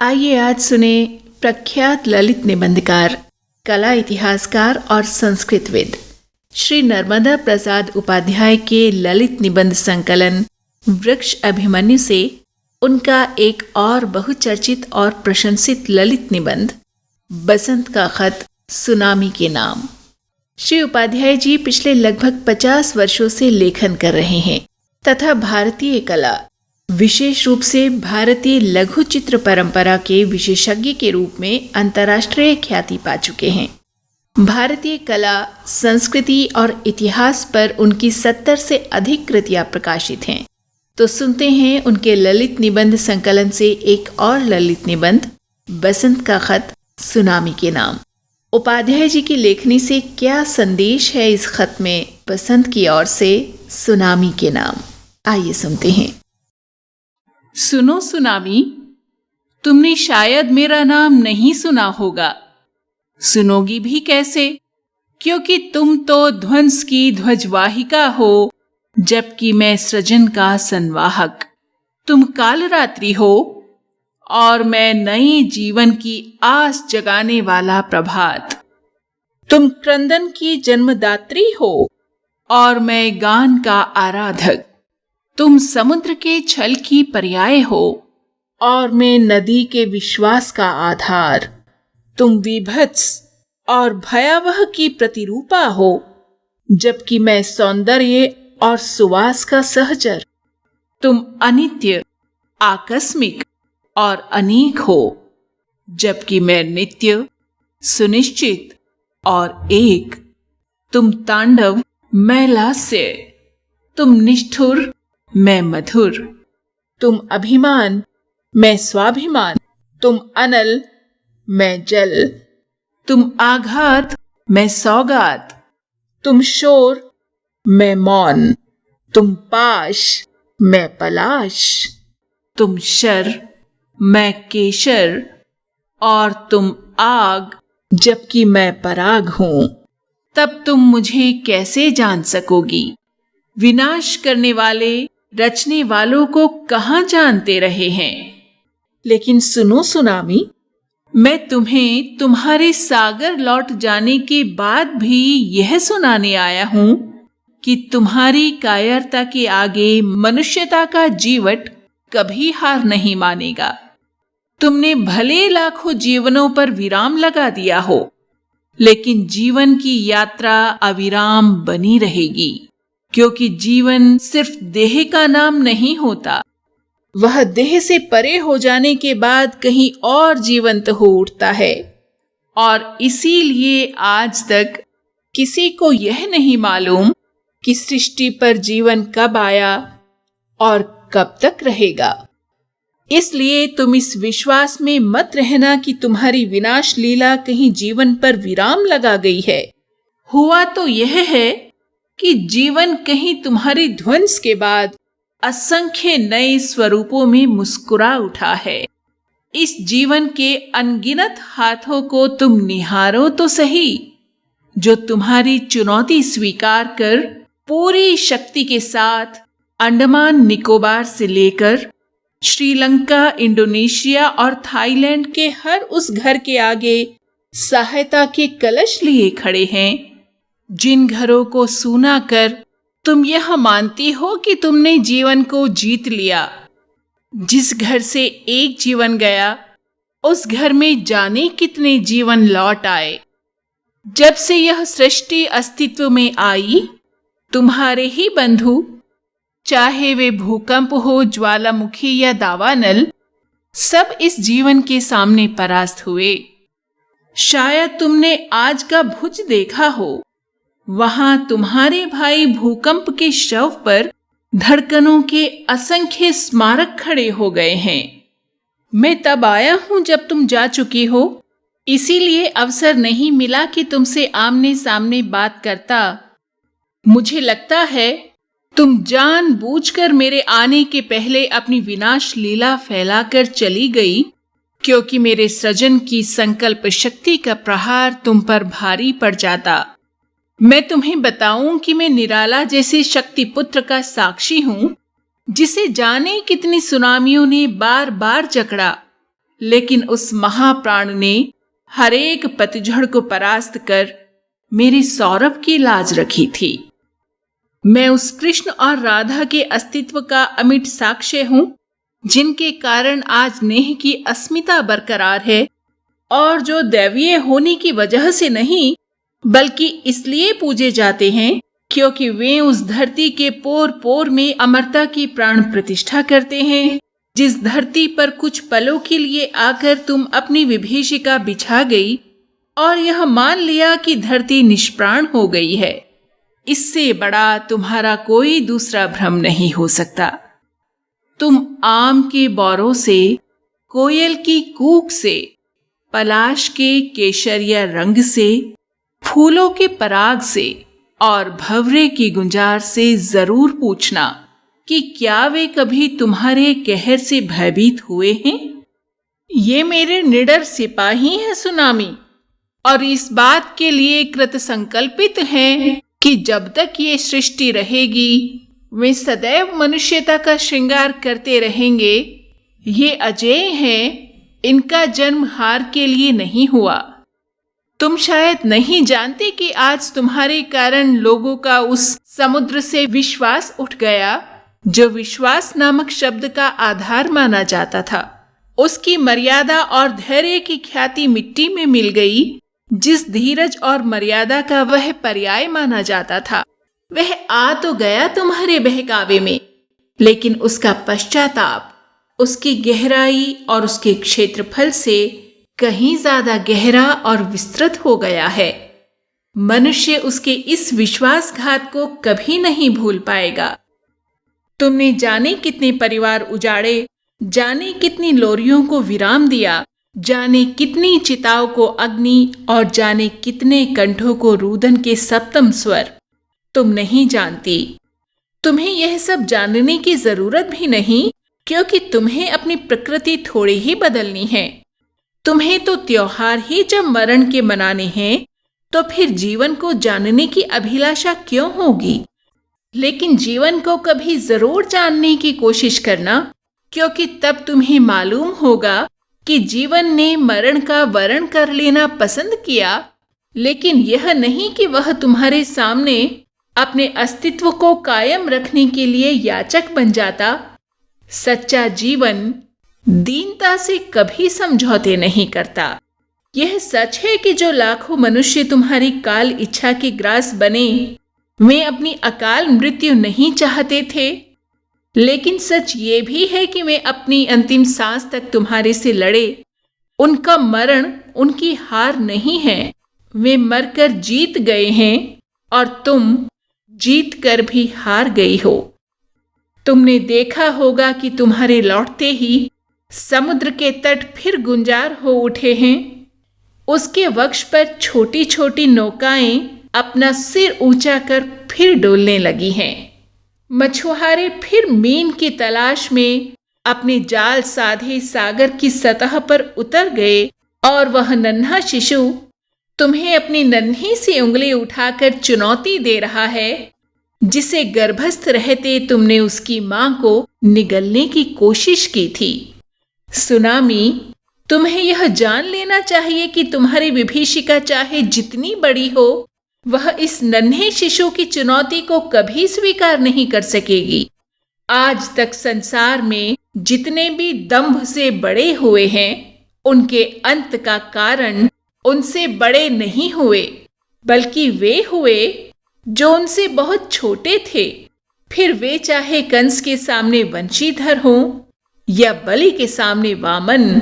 आइए आज सुने प्रख्यात ललित निबंधकार, कला इतिहासकार और संस्कृतविद श्री नर्मदा प्रसाद उपाध्याय के ललित निबंध संकलन वृक्ष अभिमन्यु से उनका एक और बहुचर्चित और प्रशंसित ललित निबंध बसंत का खत सुनामी के नाम। श्री उपाध्याय जी पिछले लगभग 50 वर्षों से लेखन कर रहे हैं तथा भारतीय कला, विशेष रूप से भारतीय लघु चित्र परंपरा के विशेषज्ञ के रूप में अंतर्राष्ट्रीय ख्याति पा चुके हैं। भारतीय कला, संस्कृति और इतिहास पर उनकी 70 से अधिक कृतियां प्रकाशित हैं। तो सुनते हैं उनके ललित निबंध संकलन से एक और ललित निबंध बसंत का खत सुनामी के नाम। उपाध्याय जी की लेखनी से क्या संदेश है इस खत में बसंत की ओर से सुनामी के नाम। आइए सुनते हैं। सुनो सुनामी, तुमने शायद मेरा नाम नहीं सुना होगा। सुनोगी भी कैसे, क्योंकि तुम तो ध्वंस की ध्वजवाहिका हो, जबकि मैं सृजन का संवाहक। तुम कालरात्रि हो और मैं नए जीवन की आस जगाने वाला प्रभात। तुम क्रंदन की जन्मदात्री हो और मैं गान का आराधक। तुम समुद्र के छल की पर्याय हो और मैं नदी के विश्वास का आधार। तुम विभत्स और भयावह की प्रतिरूपा हो, जबकि मैं सौंदर्य और सुवास का सहचर। तुम अनित्य, आकस्मिक और अनेक हो, जबकि मैं नित्य, सुनिश्चित और एक। तुम तांडव, मैं लास्य। तुम निष्ठुर, मैं मधुर। तुम अभिमान, मैं स्वाभिमान। तुम अनल, मैं जल। तुम आघात, मैं सौगात। तुम शोर, मैं मौन। तुम पाश, मैं पलाश। तुम शर, मैं केशर। और तुम आग, जबकि मैं पराग हूं। तब तुम मुझे कैसे जान सकोगी? विनाश करने वाले, रचने वालों को कहां जानते रहे हैं। लेकिन सुनो सुनामी, मैं तुम्हें तुम्हारे सागर लौट जाने के बाद भी यह सुनाने आया हूं कि तुम्हारी कायरता के आगे मनुष्यता का जीवट कभी हार नहीं मानेगा। तुमने भले लाखों जीवनों पर विराम लगा दिया हो, लेकिन जीवन की यात्रा अविराम बनी रहेगी, क्योंकि जीवन सिर्फ देह का नाम नहीं होता। वह देह से परे हो जाने के बाद कहीं और जीवंत हो उठता है। और इसीलिए आज तक किसी को यह नहीं मालूम कि सृष्टि पर जीवन कब आया और कब तक रहेगा। इसलिए तुम इस विश्वास में मत रहना कि तुम्हारी विनाश लीला कहीं जीवन पर विराम लगा गई है। हुआ तो यह है कि जीवन कहीं तुम्हारी ध्वंस के बाद असंख्य नए स्वरूपों में मुस्कुरा उठा है। इस जीवन के अनगिनत हाथों को तुम निहारो तो सही, जो तुम्हारी चुनौती स्वीकार कर पूरी शक्ति के साथ अंडमान निकोबार से लेकर श्रीलंका, इंडोनेशिया और थाईलैंड के हर उस घर के आगे सहायता के कलश लिए खड़े हैं, जिन घरों को सूना कर तुम यह मानती हो कि तुमने जीवन को जीत लिया। जिस घर से एक जीवन गया, उस घर में जाने कितने जीवन लौट आए। जब से यह सृष्टि अस्तित्व में आई, तुम्हारे ही बंधु, चाहे वे भूकंप हो, ज्वालामुखी या दावानल, सब इस जीवन के सामने परास्त हुए। शायद तुमने आज का भुज देखा हो। वहां तुम्हारे भाई भूकंप के शव पर धड़कनों के असंख्य स्मारक खड़े हो गए हैं। मैं तब आया हूं जब तुम जा चुकी हो, इसीलिए अवसर नहीं मिला कि तुमसे आमने सामने बात करता। मुझे लगता है तुम जानबूझकर मेरे आने के पहले अपनी विनाश लीला फैलाकर चली गई, क्योंकि मेरे सृजन की संकल्प शक्ति का प्रहार तुम पर भारी पड़ जाता। मैं तुम्हें बताऊं कि मैं निराला जैसे शक्ति पुत्र का साक्षी हूं, जिसे जाने कितनी सुनामियों ने बार बार जकड़ा, लेकिन उस महाप्राण ने हर एक पतझड़ को परास्त कर मेरे सौरभ की लाज रखी थी। मैं उस कृष्ण और राधा के अस्तित्व का अमिट साक्ष्य हूं, जिनके कारण आज नेह की अस्मिता बरकरार है और जो दैवीय होने की वजह से नहीं बल्कि इसलिए पूजे जाते हैं क्योंकि वे उस धरती के पोर पोर में अमरता की प्राण प्रतिष्ठा करते हैं, जिस धरती पर कुछ पलों के लिए आकर तुम अपनी विभीषिका बिछा गई और यह मान लिया कि धरती निष्प्राण हो गई है। इससे बड़ा तुम्हारा कोई दूसरा भ्रम नहीं हो सकता। तुम आम के बौरों से, कोयल की कूक से, पलाश के केसरिया रंग से, फूलों के पराग से और भंवरे की गुंजार से जरूर पूछना कि क्या वे कभी तुम्हारे कहर से भयभीत हुए हैं? ये मेरे निडर सिपाही हैं सुनामी, और इस बात के लिए कृत संकल्पित हैं कि जब तक ये सृष्टि रहेगी वे सदैव मनुष्यता का श्रृंगार करते रहेंगे। ये अजेय हैं, इनका जन्म हार के लिए नहीं हुआ। तुम शायद नहीं जानते कि आज तुम्हारे कारण लोगों का उस समुद्र से विश्वास उठ गया जो विश्वास नामक शब्द का आधार माना जाता था। उसकी मर्यादा और धैर्य की ख्याति मिट्टी में मिल गई। जिस धीरज और मर्यादा का वह पर्याय माना जाता था वह आ तो गया तुम्हारे बहकावे में, लेकिन उसका पश्चाताप उसकी गहराई और उसके क्षेत्रफल से कहीं ज्यादा गहरा और विस्तृत हो गया है। मनुष्य उसके इस विश्वासघात को कभी नहीं भूल पाएगा। तुमने जाने कितने परिवार उजाड़े, जाने कितनी लोरियों को विराम दिया, जाने कितनी चिताओं को अग्नि और जाने कितने कंठों को रुदन के सप्तम स्वर। तुम नहीं जानती। तुम्हें यह सब जानने की जरूरत भी नहीं, क्योंकि तुम्हें अपनी प्रकृति थोड़ी ही बदलनी है। तुम्हें तो त्योहार ही जब मरण के मनाने हैं, तो फिर जीवन को जानने की अभिलाषा क्यों होगी? लेकिन जीवन को कभी जरूर जानने की कोशिश करना, क्योंकि तब तुम्हें मालूम होगा कि जीवन ने मरण का वरण कर लेना पसंद किया, लेकिन यह नहीं कि वह तुम्हारे सामने अपने अस्तित्व को कायम रखने के लिए याचक बन जाता। सच्चा जीवन दीनता से कभी समझौते नहीं करता। यह सच है कि जो लाखों मनुष्य तुम्हारी काल इच्छा के ग्रास बने, वे अपनी अकाल मृत्यु नहीं चाहते थे, लेकिन सच ये भी है कि वे अपनी अंतिम सांस तक तुम्हारे से लड़े। उनका मरण उनकी हार नहीं है, वे मरकर जीत गए हैं और तुम जीत कर भी हार गई हो। तुमने देखा होगा कि तुम्हारे लौटते ही समुद्र के तट फिर गुंजार हो उठे हैं। उसके वक्ष पर छोटी छोटी नौकाएं अपना सिर ऊंचा कर फिर डोलने लगी हैं। मछुआरे फिर मीन की तलाश में अपने जाल साधे सागर की सतह पर उतर गए और वह नन्हा शिशु तुम्हें अपनी नन्ही सी उंगली उठाकर चुनौती दे रहा है, जिसे गर्भस्थ रहते तुमने उसकी मां को निगलने की कोशिश की थी। सुनामी, तुम्हें यह जान लेना चाहिए कि तुम्हारी विभीषिका चाहे जितनी बड़ी हो, वह इस नन्हे शिशु की चुनौती को कभी स्वीकार नहीं कर सकेगी। आज तक संसार में जितने भी दंभ से बड़े हुए हैं, उनके अंत का कारण उनसे बड़े नहीं हुए, बल्कि वे हुए जो उनसे बहुत छोटे थे। फिर वे चाहे कंस के सामने वंशीधर हों या बलि के सामने वामन।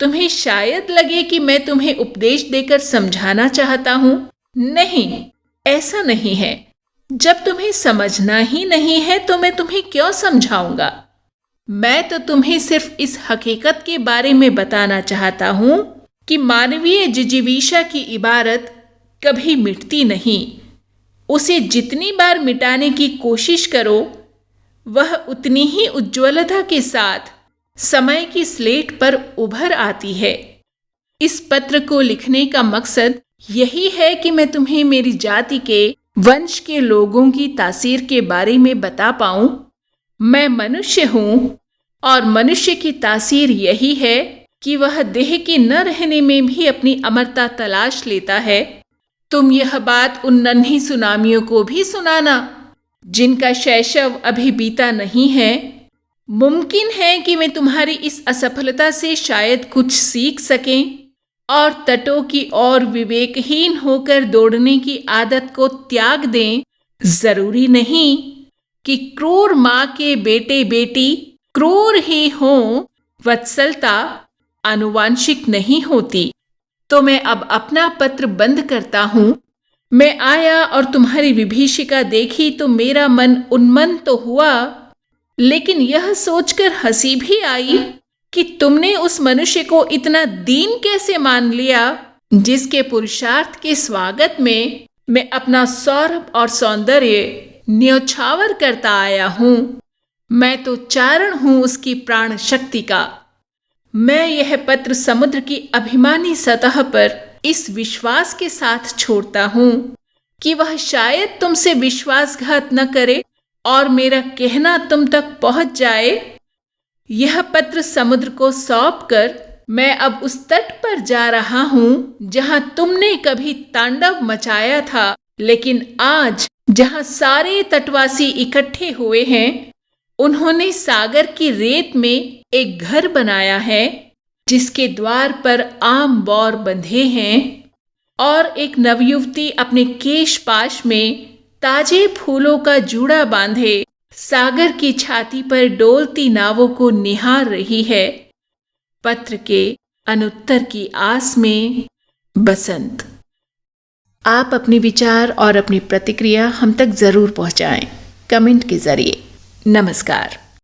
तुम्हें शायद लगे कि मैं तुम्हें उपदेश देकर समझाना चाहता हूं। नहीं, ऐसा नहीं है। जब तुम्हें समझना ही नहीं है तो मैं तुम्हें क्यों समझाऊंगा? मैं तो तुम्हें सिर्फ इस हकीकत के बारे में बताना चाहता हूं कि मानवीय जिजीविषा की इबारत कभी मिटती नहीं। उसे जितनी बार मिटाने की कोशिश करो, वह उतनी ही उज्ज्वलता के साथ समय की स्लेट पर उभर आती है। इस पत्र को लिखने का मकसद यही है कि मैं तुम्हें मेरी जाति के वंश के लोगों की तासीर के बारे में बता पाऊं। मैं मनुष्य हूं और मनुष्य की तासीर यही है कि वह देह के न रहने में भी अपनी अमरता तलाश लेता है, तुम यह बात उन नन्ही सुनामियों को भी सुनाना जिनका शैशव अभी बीता नहीं है। मुमकिन है कि मैं तुम्हारी इस असफलता से शायद कुछ सीख सकें और तटों की ओर विवेकहीन होकर दौड़ने की आदत को त्याग दें। जरूरी नहीं कि क्रूर माँ के बेटे बेटी क्रूर ही हों। वत्सलता आनुवांशिक नहीं होती। तो मैं अब अपना पत्र बंद करता हूँ। मैं आया और तुम्हारी विभीषिका देखी तो मेरा मन उन्मन तो हुआ, लेकिन यह सोचकर हंसी भी आई कि तुमने उस मनुष्य को इतना दीन कैसे मान लिया जिसके पुरुषार्थ के स्वागत में मैं अपना सौरभ और सौंदर्य न्योछावर करता आया हूँ। मैं तो चारण हूँ उसकी प्राण शक्ति का। मैं यह पत्र समुद्र की अभिमानी सतह पर इस विश्वास के साथ छोड़ता हूँ कि वह शायद तुमसे विश्वासघात न करे और मेरा कहना तुम तक पहुंच जाए। यह पत्र समुद्र को सौंप कर मैं अब उस तट पर जा रहा हूँ जहाँ तुमने कभी तांडव मचाया था, लेकिन आज जहाँ सारे तटवासी इकट्ठे हुए हैं, उन्होंने सागर की रेत में एक घर बनाया है जिसके द्वार पर आम बौर बंधे हैं और एक नवयुवती अपने केश पाश में ताजे फूलों का जूड़ा बांधे सागर की छाती पर डोलती नावों को निहार रही है। पत्र के अनुत्तर की आस में बसंत। आप अपने विचार और अपनी प्रतिक्रिया हम तक जरूर पहुंचाएं कमेंट के जरिए। नमस्कार।